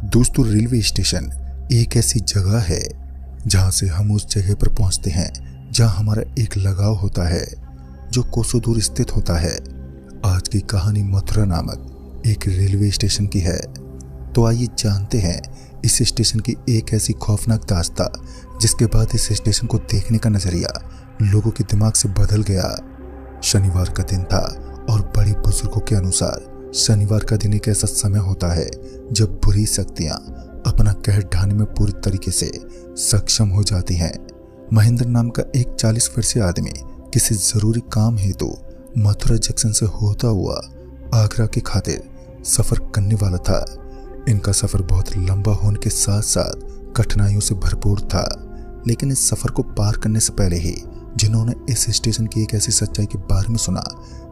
दोस्तों, railway station एक ऐसी जगह है जहां से हम उस जगह पर पहुंचते हैं जहां हमारा एक लगाव होता है जो कोसों दूर स्थित होता है। आज की कहानी मथुरा नामक एक रेलवे स्टेशन की है। तो आइए जानते हैं इस स्टेशन की एक ऐसी खौफनाक दास्तां जिसके बाद इस स्टेशन को देखने का नजरिया लोगों के दिमाग से बदल गया। शनिवार का दिन था और बड़े बुजुर्गों के अनुसार शनिवार का दिन एक ऐसा समय होता है जब बुरी शक्तियां अपना कहर ढाने में पूरी तरीके से सक्षम हो जाती हैं। महेंद्र नाम का एक 40 वर्षीय आदमी किसी जरूरी काम हेतु मथुरा जंक्शन से होता हुआ आगरा की खातिर सफर करने वाला था। इनका सफर बहुत लंबा होने के साथ साथ कठिनाइयों से भरपूर था, लेकिन इस सफर को पार करने से पहले ही जिन्होंने इस स्टेशन की एक ऐसी सच्चाई के बारे में सुना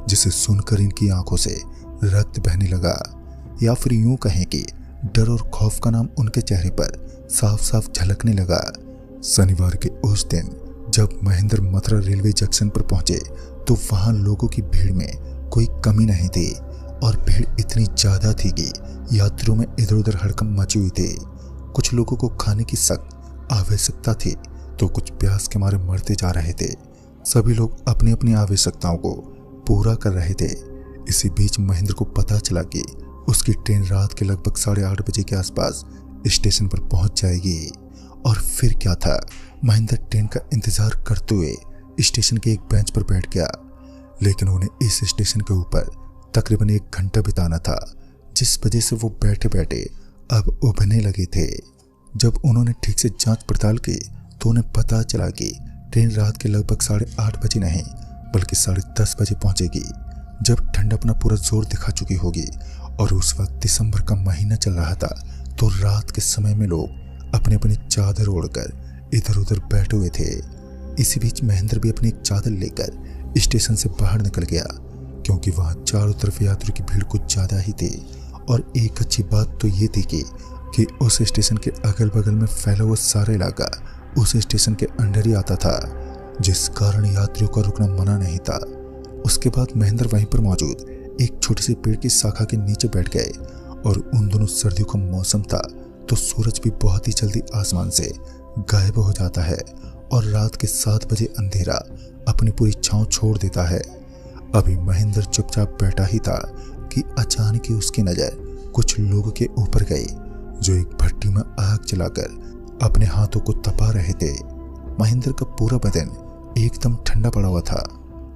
जिसे सुनकर इनकी आंखों से रक्त बहने लगा, या फिर यूं कहें कि डर और खौफ का नाम उनके चेहरे पर साफ साफ झलकने लगा। शनिवार के उस दिन जब महेंद्र मथुरा रेलवे जंक्शन पर पहुंचे तो वहां लोगों की भीड़ में कोई कमी नहीं थी और भीड़ इतनी ज्यादा थी कि यात्रियों में इधर उधर हड़कंप मची हुई थी। कुछ लोगों को खाने की सख्त आवश्यकता थी तो कुछ प्यास के मारे मरते जा रहे थे। सभी लोग अपनी अपनी आवश्यकताओं को पूरा कर रहे थे। इसी बीच महेंद्र को पता चला कि उसकी ट्रेन रात के लगभग 8:30 बजे के आसपास स्टेशन पर पहुंच जाएगी। और फिर क्या था, महेंद्र ट्रेन का इंतजार करते हुए स्टेशन के एक बेंच पर बैठ गया। लेकिन उन्हें इस स्टेशन के ऊपर तकरीबन 1 घंटा बिताना था, जिस वजह से वो बैठे बैठे अब उबने लगे थे। जब उन्होंने ठीक से जांच पड़ताल की तो उन्हें पता चला कि ट्रेन रात के लगभग 8:30 बजे नहीं बल्कि 10:30 बजे पहुंचेगी, जब ठंड अपना पूरा जोर दिखा चुकी होगी। और उस वक्त दिसंबर का महीना चल रहा था, तो रात के समय में लोग अपनी अपनी चादर ओढ़कर इधर उधर बैठे हुए थे। इसी बीच महेंद्र भी अपनी एक चादर लेकर स्टेशन से बाहर निकल गया, क्योंकि वहां चारों तरफ यात्रियों की भीड़ कुछ ज्यादा ही थी। और एक अच्छी बात तो ये थी कि उस स्टेशन के अगल बगल में फैला हुआ सारा इलाका उस स्टेशन के अंडर ही आता था, जिस कारण यात्रियों का रुकना मना नहीं था। उसके बाद महेंद्र वहीं पर मौजूद एक छोटी सी पेड़ की शाखा के नीचे बैठ गए। और उन दोनों सर्दियों का मौसम था, तो सूरज भी बहुत ही जल्दी आसमान से गायब हो जाता है और रात के 7 बजे अंधेरा अपनी पूरी छांव छोड़ देता है। अभी महेंद्र चुपचाप बैठा ही था कि अचानक ही उसकी नजर कुछ लोगों के ऊपर गई जो एक भट्टी में आग जलाकर अपने हाथों को तपा रहे थे। महेंद्र का पूरा बदन एकदम ठंडा पड़ा हुआ था,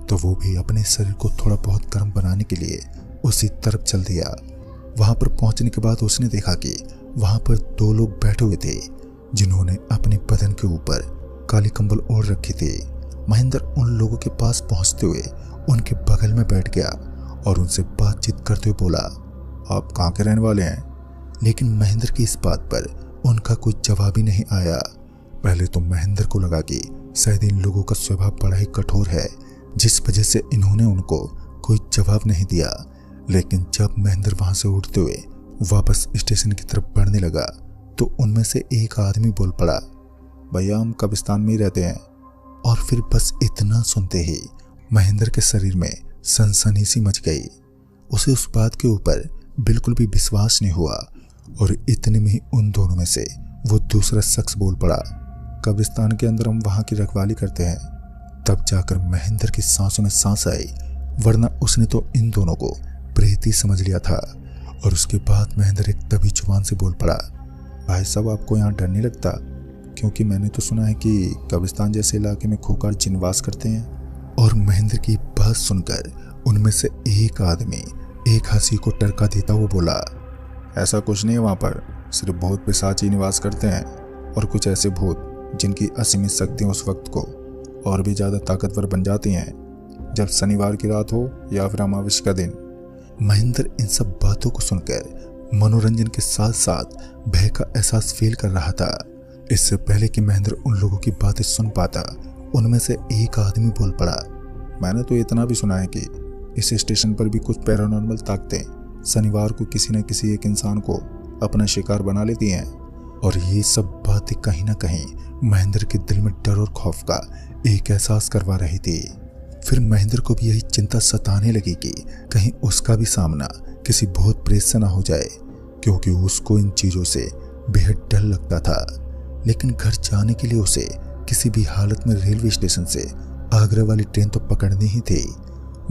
तो वो भी अपने शरीर को थोड़ा बहुत गर्म बनाने के लिए उसी तरफ चल दिया। वहां पर पहुंचने के बाद उसने देखा कि वहां पर 2 लोग बैठे हुए थे जिन्होंने अपने बदन के ऊपर काली कंबल ओढ़ रखी थी। महेंद्र उन लोगों के पास पहुंचते हुए उनके बगल में बैठ गया और उनसे बातचीत करते हुए बोला, आप कहाँ के रहने वाले हैं? लेकिन महेंद्र की इस बात पर उनका कोई जवाब ही नहीं आया। पहले तो महेंद्र को लगा कि शायद इन लोगों का स्वभाव बड़ा ही कठोर है, जिस वजह से इन्होंने उनको कोई जवाब नहीं दिया। लेकिन जब महेंद्र वहां से उठते हुए वापस स्टेशन की तरफ बढ़ने लगा तो उनमें से एक आदमी बोल पड़ा, भैया हम कब्रिस्तान में ही रहते हैं। और फिर बस इतना सुनते ही महेंद्र के शरीर में सनसनी सी मच गई। उसे उस बात के ऊपर बिल्कुल भी विश्वास नहीं हुआ। और इतने में ही उन दोनों में से वो दूसरा शख्स बोल पड़ा, कब्रिस्तान के अंदर हम वहां की रखवाली करते हैं। तब जाकर महेंद्र की सांसों में सांस आई, वरना उसने तो इन दोनों को प्रेत ही समझ लिया था। और उसके बाद महेंद्र एक दबी जुबान से बोल पड़ा, भाई साहब आपको यहाँ डर नहीं लगता? क्योंकि मैंने तो सुना है कि कब्रिस्तान जैसे इलाके में खूंखार जिन वास करते हैं। और महेंद्र की बात सुनकर उनमें से एक आदमी एक हंसी को टरका देता हुआ बोला, ऐसा कुछ नहीं है, वहाँ पर सिर्फ भूत पिशाच ही निवास करते हैं। और कुछ ऐसे भूत जिनकी असीमित शक्तियाँ उस वक्त को और भी ज़्यादा ताकतवर बन जाती हैं जब शनिवार की रात हो या फिर अमावस्या का दिन। महेंद्र इन सब बातों को सुनकर मनोरंजन के साथ साथ भय का एहसास फील कर रहा था। इससे पहले कि महेंद्र उन लोगों की बातें सुन पाता, उनमें से एक आदमी बोल पड़ा, मैंने तो इतना भी सुना है कि इस स्टेशन पर भी कुछ पैरानॉर्मल ताकतें शनिवार को किसी न किसी एक इंसान को अपना शिकार बना लेती हैं। और ये सब बातें कहीं ना कहीं महेंद्र के दिल में डर और खौफ का एक एहसास करवा रही थी। फिर महेंद्र को भी यही चिंता सताने लगी कि कहीं उसका भी सामना किसी भूत प्रेत से ना हो जाए, क्योंकि उसको इन चीजों से बेहद डर लगता था। लेकिन घर जाने के लिए उसे किसी भी हालत में रेलवे स्टेशन से आगरा वाली ट्रेन तो पकड़नी ही थी।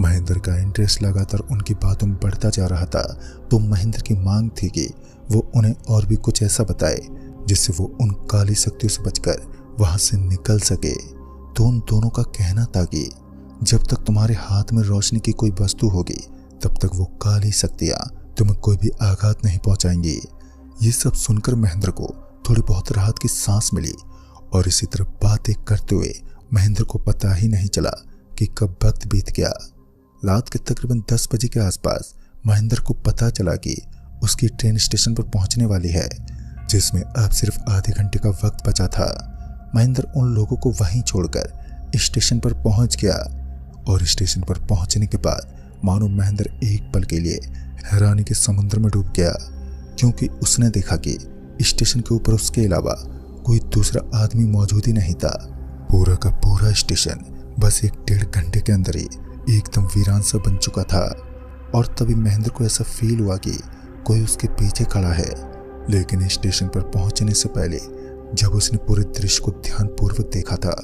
महेंद्र का इंटरेस्ट लगातार उनकी बातों में बढ़ता जा रहा था, तो महेंद्र की मांग थी कि वो उन्हें और भी कुछ ऐसा बताए जिससे वो उन काली शक्तियों से बचकर वहां से निकल सके। तो उन दोनों का कहना था कि जब तक तुम्हारे हाथ में रोशनी की कोई वस्तु होगी तब तक वो काली शक्तियां तुम्हें कोई भी आघात नहीं पहुंचाएंगी। ये सब सुनकर महेंद्र को थोड़ी बहुत राहत की सांस मिली और इसी तरह बातें करते हुए महेंद्र को पता ही नहीं चला कि कब वक्त बीत गया। रात के तकरीबन 10 बजे के आसपास महेंद्र को पता चला कि उसकी ट्रेन स्टेशन पर पहुंचने वाली है, जिसमें अब सिर्फ आधे घंटे का वक्त बचा था। महेंद्र उन लोगों को वहीं छोड़कर स्टेशन पर पहुंच गया और स्टेशन पर पहुंचने के बाद मानो महेंद्र एक पल के लिए हैरानी के समुद्र में डूब गया, क्योंकि उसने देखा कि स्टेशन के ऊपर उसके अलावा कोई दूसरा आदमी मौजूद ही नहीं था। पूरा का पूरा स्टेशन बस 1-1.5 घंटे के अंदर ही एकदम वीरान सा बन चुका था। और तभी महेंद्र को ऐसा फील हुआ कि कोई उसके पीछे खड़ा है। लेकिन स्टेशन पर पहुंचने से पहले जब उसने पूरे दृश्य को ध्यानपूर्वक देखा था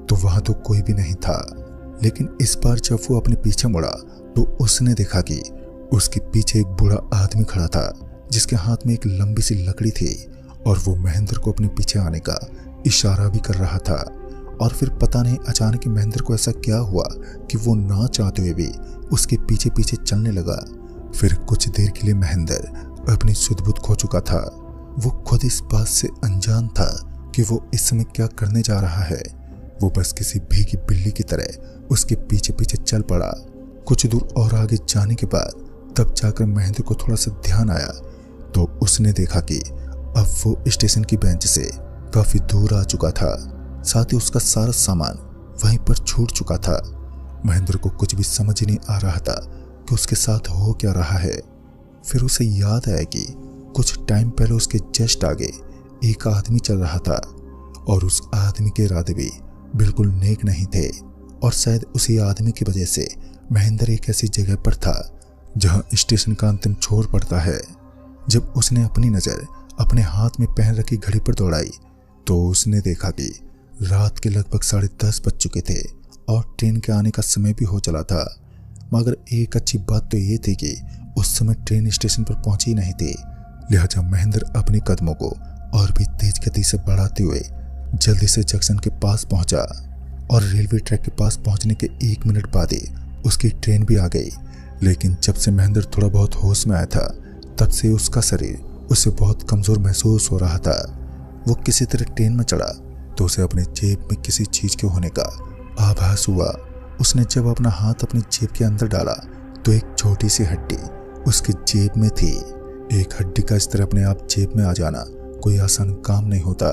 तो वहां तो कोई भी नहीं था। लेकिन इस बार जब वो अपने पीछे मुड़ा तो उसने देखा कि उसके पीछे एक बूढ़ा आदमी खड़ा था, जिसके हाथ में एक लंबी सी लकड़ी थी और वो महेंद्र को अपने पीछे आने का इशारा भी कर रहा था। और फिर पता नहीं अचानक ही महेंद्र को ऐसा क्या हुआ कि वो ना चाहते हुए भी उसके पीछे पीछे चलने लगा। फिर कुछ देर के लिए महेंद्र अपनी सुध-बुध खो चुका था। वो खुद इस बात से अनजान था कि वो इस समय क्या करने जा रहा है। वो बस किसी भीगी बिल्ली की तरह उसके पीछे पीछे चल पड़ा। कुछ दूर और आगे जाने के बाद तब जाकर महेंद्र को थोड़ा सा ध्यान आया तो उसने देखा कि अब वो स्टेशन की बेंच से काफी दूर आ चुका था। साथ ही उसका सारा सामान वहीं पर छूट चुका था। महेंद्र को कुछ भी समझ नहीं आ रहा था कि उसके साथ हो क्या रहा है। फिर उसे याद आया कि कुछ टाइम पहले उसके जस्ट आगे एक आदमी चल रहा था और उस आदमी के इरादे भी बिल्कुल नेक नहीं थे। और शायद उसी आदमी की वजह से महेंद्र एक ऐसी जगह पर था जहां स्टेशन का अंतिम छोर पड़ता है। जब उसने अपनी नजर अपने हाथ में पहन रखी घड़ी पर दौड़ाई तो उसने देखा कि रात के लगभग 10:30 बज चुके थे और ट्रेन के आने का समय भी हो चला था। मगर एक अच्छी बात तो ये थी कि उस समय ट्रेन स्टेशन पर पहुंची नहीं थी। लिहाजा महेंद्र अपने कदमों को और भी तेज गति से बढ़ाते हुए जल्दी से जंक्शन के पास पहुंचा और रेलवे ट्रैक के पास पहुंचने के 1 मिनट बाद ही उसकी ट्रेन भी आ गई। लेकिन जब से महेंद्र थोड़ा बहुत होश में आया था तब से उसका शरीर उसे बहुत कमजोर महसूस हो रहा था। वो किसी तरह ट्रेन में चढ़ा तो उसे अपने जेब में किसी चीज के होने का आभास हुआ। उसने जब अपना हाथ अपनी जेब के अंदर डाला तो एक छोटी सी हड्डी उसकी जेब में थी। एक हड्डी का इस तरह अपने आप जेब में आ जाना कोई आसान काम नहीं होता।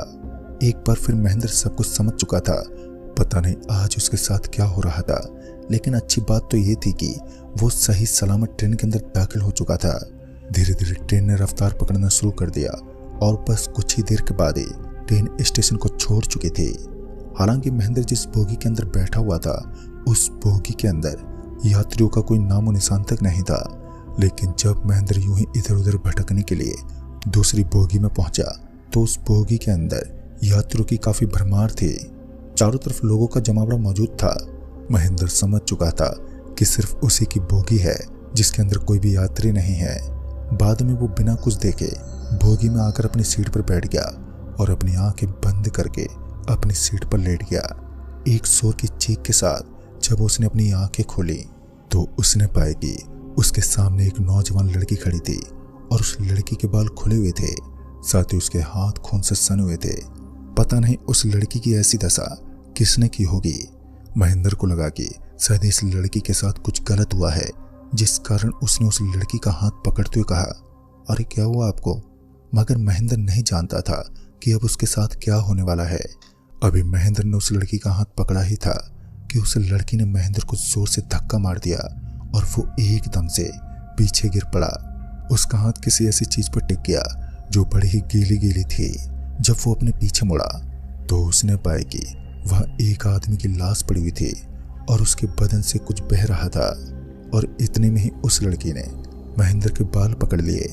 एक बार फिर महेंद्र सब कुछ समझ चुका था। पता नहीं आज उसके साथ क्या हो रहा था, लेकिन अच्छी बात तो ये थी कि वो सही सलामत ट्रेन के अंदर दाखिल हो चुका था। धीरे धीरे ट्रेन ने रफ्तार पकड़ना शुरू कर दिया और बस कुछ ही देर के बाद ही ट्रेन स्टेशन को छोड़ चुकी थी। हालांकि महेंद्र जिस बोगी के अंदर बैठा हुआ था उस बोगी के अंदर यात्रियों का कोई नामो निशान तक नहीं था। लेकिन जब महेंद्र यूं ही इधर उधर भटकने के लिए दूसरी बोगी में पहुंचा तो उस बोगी के अंदर यात्रियों की काफी भरमार थी। चारों तरफ लोगों का जमावड़ा मौजूद था। महेंद्र समझ चुका था कि सिर्फ उसी की बोगी है जिसके अंदर कोई भी यात्री नहीं है। बाद में वो बिना कुछ देखे बोगी में आकर अपनी सीट पर बैठ गया और अपनी आंखें बंद करके अपनी सीट पर लेट गया। एक शोर की चीख के साथ जब उसने अपनी आंखें खोली तो उसने पाया कि उसके सामने एक नौजवान लड़की खड़ी थी और उस लड़की के बाल खुले हुए थे, साथ ही उसके हाथ खून से सने हुए थे। पता नहीं उस लड़की की ऐसी दशा किसने की होगी। महेंद्र को लगा कि शायद इस लड़की के साथ कुछ गलत हुआ है, जिस कारण उसने उस लड़की का हाथ पकड़ते हुए कहा, अरे क्या हुआ आपको? मगर महेंद्र नहीं जानता था कि अब उसके साथ क्या होने वाला है। अभी महेंद्र ने उस लड़की का हाथ पकड़ा ही था कि उस लड़की ने महेंद्र को जोर से धक्का मार दिया और वो एकदम से पीछे गिर पड़ा। उसका हाथ किसी ऐसी चीज पर टिक गया जो बड़ी ही गीली गीली थी। जब वो अपने पीछे मुड़ा तो उसने पाया कि वहां एक आदमी की लाश पड़ी हुई थी और उसके बदन से कुछ बह रहा था। और इतने में ही उस लड़की ने महेंद्र के बाल पकड़ लिए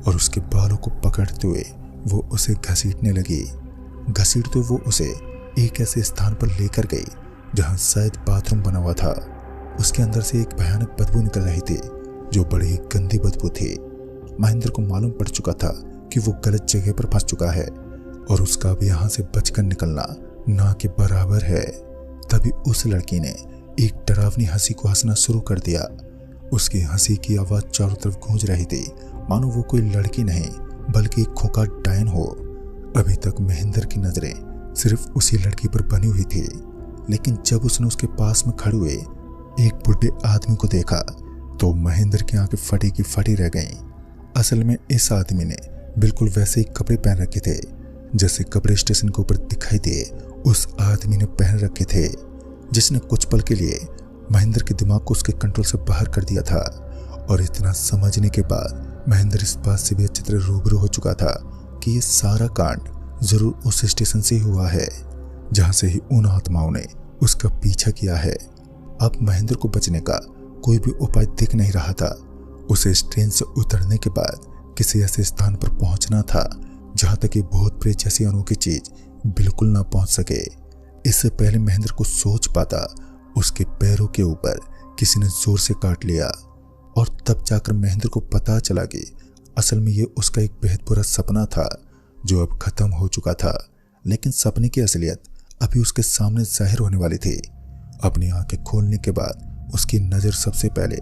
और उसके बालों को पकड़ते हुए वो उसे घसीटने लगी। घसीटते वो उसे एक ऐसे स्थान पर लेकर गई जहां शायद बाथरूम बना हुआ था। उसके अंदर से एक भयानक बदबू निकल रही थी जो बड़ी ही गंदी बदबू थी। महेंद्र को मालूम पड़ चुका था कि वो गलत जगह पर फंस चुका है और उसका अब यहाँ से बचकर निकलना ना के बराबर है। तभी उस लड़की ने एक डरावनी हंसी को हंसना शुरू कर दिया। उसकी हंसी की आवाज चारों तरफ गूंज रही थी, मानो वो कोई लड़की नहीं बल्कि एक खोखा डायन हो। अभी तक महेंद्र की नजरें सिर्फ उसी लड़की पर बनी हुई थी, लेकिन जब उसने उसके पास में खड़े हुए एक बुढ़े आदमी को देखा तो महेंद्र की आंखें फटी की फटी रह गईं। असल में इस आदमी ने बिल्कुल वैसे ही कपड़े पहन रखे थे जैसे कपड़े स्टेशन के ऊपर दिखाई दिए उस आदमी ने पहन रखे थे, जिसने कुछ पल के लिए महेंद्र के दिमाग को उसके कंट्रोल से बाहर कर दिया था। और इतना समझने के बाद महेंद्र इस बात से भी अच्छी तरह रूबरू हो चुका था कि ये सारा कांड जरूर उस स्टेशन से ही हुआ है जहां से ही उन आत्माओं ने उसका पीछा किया है। अब महेंद्र को बचने का कोई भी उपाय दिख नहीं रहा था। उसे इस ट्रेन से उतरने के बाद किसी ऐसे स्थान पर पहुंचना था जहां तक ये भूत प्रेत जैसी अनोखी चीज बिल्कुल ना पहुंच सके। इससे पहले महेंद्र को सोच पाता उसके पैरों के ऊपर किसी ने जोर से काट लिया और तब जाकर महेंद्र को पता चला कि असल में ये उसका एक बेहद बुरा सपना था जो अब खत्म हो चुका था। लेकिन सपने की असलियत अभी उसके सामने जाहिर होने वाली थी। अपनी आंखें खोलने के बाद उसकी नजर सबसे पहले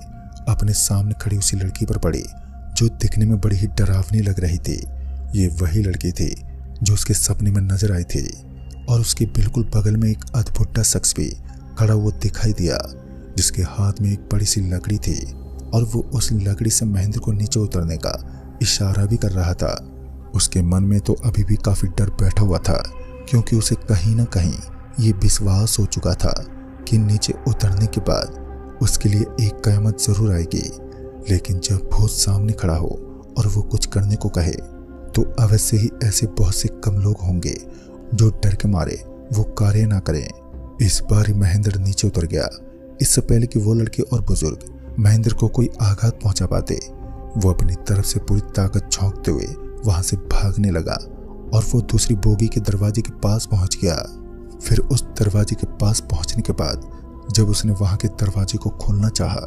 अपने सामने खड़ी उसी लड़की पर पड़ी जो दिखने में बड़ी ही डरावनी लग रही थी। ये वही लड़की थी जो उसके सपने में नजर आई थी और उसके बिल्कुल बगल में एक अद्भुत शख्स भी खड़ा हुआ दिखाई दिया जिसके हाथ में एक बड़ी सी लकड़ी थी और वो उस लकड़ी से महेंद्र को नीचे उतरने का इशारा भी कर रहा था। उसके मन में तो अभी भी काफी डर बैठा हुआ था क्योंकि उसे कहीं ना कहीं ये विश्वास हो चुका था कि नीचे उतरने के बाद उसके लिए एक कयामत जरूर आएगी। लेकिन जब भूत सामने खड़ा हो और वो कुछ करने को कहे तो अवश्य ही ऐसे बहुत से कम लोग होंगे जो डर के मारे वो कार्य ना करें। इस बार महेंद्र नीचे उतर गया। इससे पहले कि वो लड़के और बुजुर्ग महेंद्र को कोई आघात पहुंचा पाते, वो अपनी तरफ से पूरी ताकत झोंकते हुए वहां से भागने लगा और वो दूसरी बोगी के दरवाजे के पास पहुंच गया। फिर उस दरवाजे के पास पहुंचने के बाद जब उसने वहां के दरवाजे को खोलना चाहा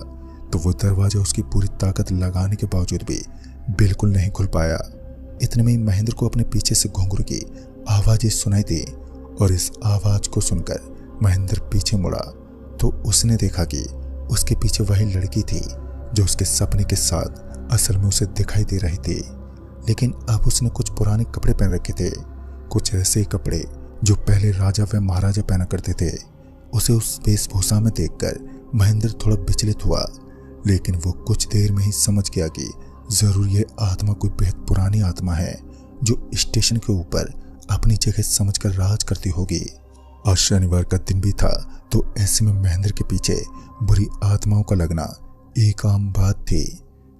तो वो दरवाजा उसकी पूरी ताकत लगाने के बावजूद भी बिल्कुल नहीं खुल पाया। इतने में महेंद्र को अपने पीछे से घुंघरू की आवाजें सुनाई दी और इस आवाज को सुनकर महेंद्र पीछे मुड़ा तो उसने देखा कि उसके पीछे वही लड़की थी जो उसके सपने के साथ असल में उसे दिखाई दे रही थी। लेकिन अब उसने कुछ पुराने कपड़े पहन रखे थे, कुछ ऐसे कपड़े जो पहले राजा व महाराजा पहना करते थे। उसे उस वेशभूषा में देखकर महेंद्र थोड़ा विचलित हुआ, लेकिन वो कुछ देर में ही समझ गया कि जरूर ये आत्मा कोई बेहद पुरानी आत्मा है जो स्टेशन के ऊपर अपनी जगह समझकर राज करती होगी। और शनिवार का दिन भी था तो ऐसे में महेंद्र के पीछे बुरी आत्माओं का लगना एक आम बात थी।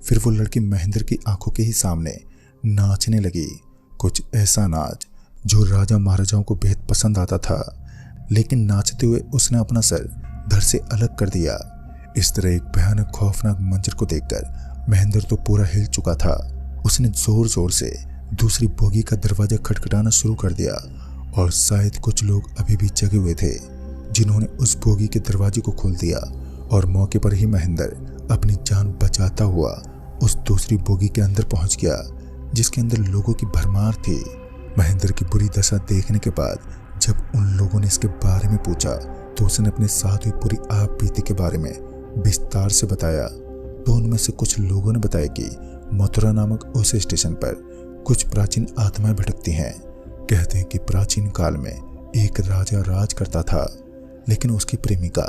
फिर वो लड़की महेंद्र की आंखों के ही सामने नाचने लगी, कुछ ऐसा नाच जो राजा महाराजाओं को बेहद पसंद आता था। लेकिन नाचते हुए उसने अपना सर धड़ से अलग कर दिया। इस तरह एक भयानक खौफनाक मंजर को देखकर महेंद्र तो पूरा हिल चुका था। उसने जोर जोर से दूसरी बोगी का दरवाजा खटखटाना शुरू कर दिया और शायद कुछ लोग अभी भी जगे हुए थे जिन्होंने उस बोगी के दरवाजे को खोल दिया और मौके पर ही महेंद्र अपनी जान बचाता हुआ उस दूसरी बोगी के अंदर पहुंच गया जिसके अंदर लोगों की भरमार थी। महेंद्र की बुरी दशा देखने के बाद जब उन लोगों ने इसके बारे में पूछा तो उसने अपने साथ हुई पूरी आप बीती के बारे में विस्तार से बताया। तो उनमें से कुछ लोगों ने बताया कि मथुरा नामक उस स्टेशन पर कुछ प्राचीन आत्माएं भटकती हैं। कहते हैं कि प्राचीन काल में एक राजा राज करता था, लेकिन उसकी प्रेमिका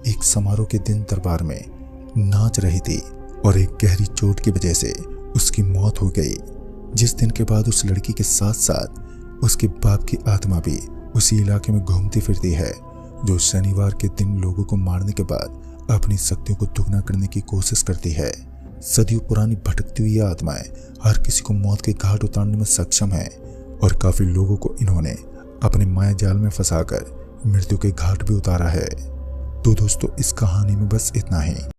एक समारोह के दिन दरबार में नाच रही थी और एक गहरी चोट की वजह से उसकी मौत हो गई। जिस दिन के बाद उस लड़की के साथ साथ उसके बाप की आत्मा भी उसी इलाके में घूमती फिरती है, जो शनिवार के दिन लोगों को मारने के बाद अपनी शक्तियों को दुगना करने की कोशिश करती है। सदियों पुरानी भटकती हुई आत्माएं हर किसी को मौत के घाट उतारने में सक्षम है और काफी लोगों को इन्होंने अपने माया जाल में फंसाकर मृत्यु के घाट भी उतारा है। तो दोस्तों, इस कहानी में बस इतना ही।